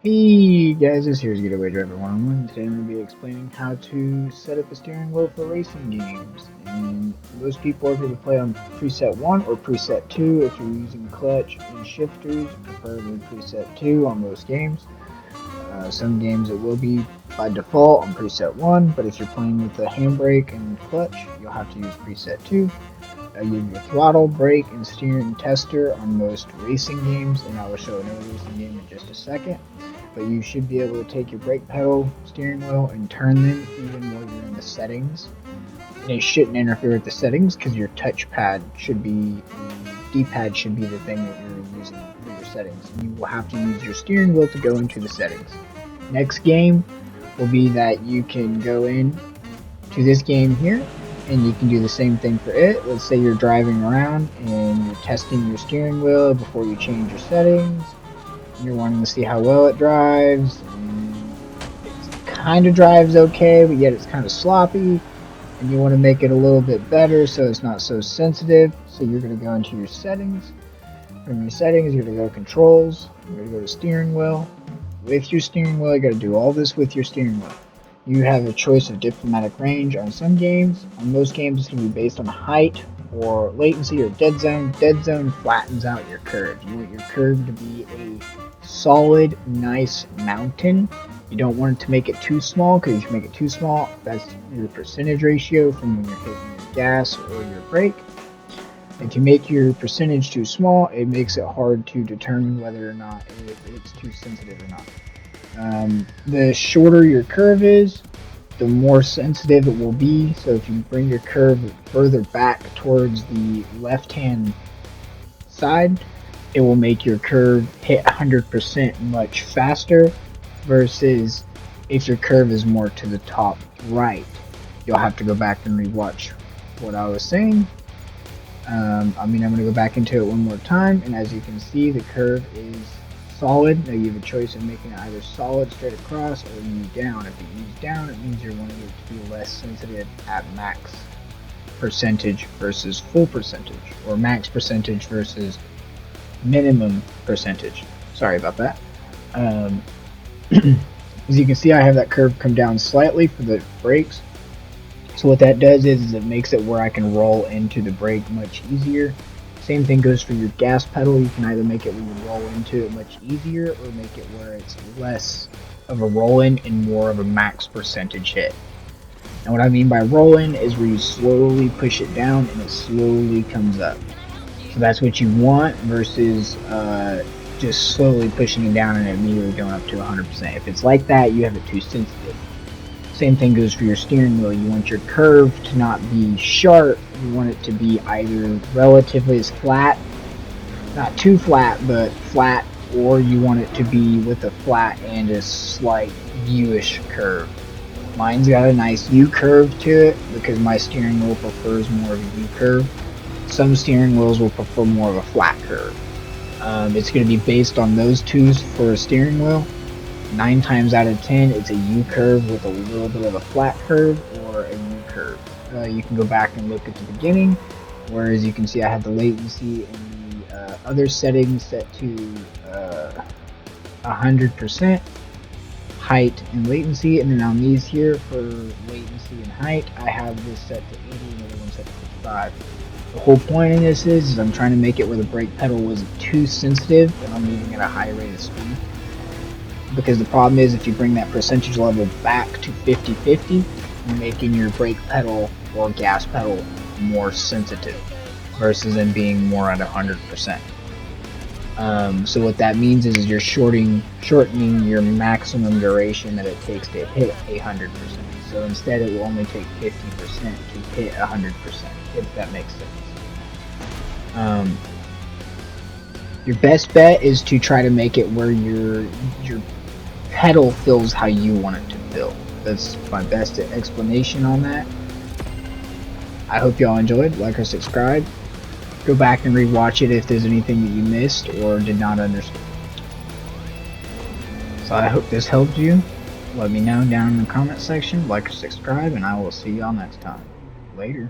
Hey guys, this here's Getaway Driver 101. Today I'm going to be explaining how to set up a steering wheel for racing games. And most people are going to play on preset 1 or preset 2 if you're using clutch and shifters, preferably preset 2 on most games. Some games it will be by default on preset 1, but if you're playing with the handbrake and clutch, you'll have to use preset 2. You have your throttle, brake, and steering tester on most racing games, and I will show another racing game in just a second. But you should be able to take your brake pedal, steering wheel, and turn them even while you're in the settings. And it shouldn't interfere with the settings because your touchpad should be, D-pad should be the thing that you're using for your settings. You will have to use your steering wheel to go into the settings. Next game will be that you can go in to this game here, and you can do the same thing for it. Let's say you're driving around and you're testing your steering wheel before you change your settings. You're wanting to see how well it drives. It kind of drives okay, but yet it's kind of sloppy. And you want to make it a little bit better so it's not so sensitive. So you're going to go into your settings. From your settings, you're going to go controls. You're going to go to steering wheel. With your steering wheel, you got to do all this with your steering wheel. You have a choice of diplomatic range on some games. On most games, it's going to be based on height or latency or dead zone. Dead zone flattens out your curve. You want your curve to be a solid, nice mountain. You don't want it to make it too small, because if you make it too small, that's your percentage ratio from when you're hitting your gas or your brake. If you make your percentage too small, it makes it hard to determine whether or not it's too sensitive or not. The shorter your curve is, the more sensitive it will be. So if you bring your curve further back towards the left-hand side, it will make your curve hit 100% much faster, versus if your curve is more to the top right. You'll have to go back and rewatch what I was saying. I'm going to go back into it one more time, and as you can see, the curve is solid. Now you have a choice of making it either solid straight across or U down. If you use down, it means you're wanting it to be less sensitive at max percentage versus full percentage, or max percentage versus minimum percentage. Sorry about that. As you can see, I have that curve come down slightly for the brakes. So what that does is it makes it where I can roll into the brake much easier. Same thing goes for your gas pedal. You can either make it where you roll into it much easier, or make it where it's less of a roll-in and more of a max percentage hit. And what I mean by roll-in is where you slowly push it down and it slowly comes up. So that's what you want, versus just slowly pushing it down and immediately going up to 100%. If it's like that, you have it too sensitive. Same thing goes for your steering wheel. You want your curve to not be sharp. You want it to be either relatively as flat, not too flat, but flat, or you want it to be with a flat and a slight U-ish curve. Mine's got a nice U curve to it because my steering wheel prefers more of a U curve. Some steering wheels will prefer more of a flat curve. It's going to be based on those two for a steering wheel. 9 times out of 10, it's a U curve with a little bit of a flat curve, or a U curve. You can go back and look at the beginning, whereas you can see I had the latency and the other settings set to 100%, height and latency, and then on these here for latency and height, I have this set to 80 and the other one set to 55. The whole point of this is I'm trying to make it where the brake pedal wasn't too sensitive and I'm moving at a high rate of speed. Because the problem is, if you bring that percentage level back to 50-50, you're making your brake pedal or gas pedal more sensitive, versus them being more at 100%. So what that means is you're shortening your maximum duration that it takes to hit 100%. So instead, it will only take 50% to hit 100%, if that makes sense. Your best bet is to try to make it where your pedal feels how you want it to feel. That's my best explanation on that. I hope y'all enjoyed. Like or subscribe. Go back and rewatch it if there's anything that you missed or did not understand. So I hope this helped you. Let me know down in the comment section. Like or subscribe, and I will see y'all next time. Later.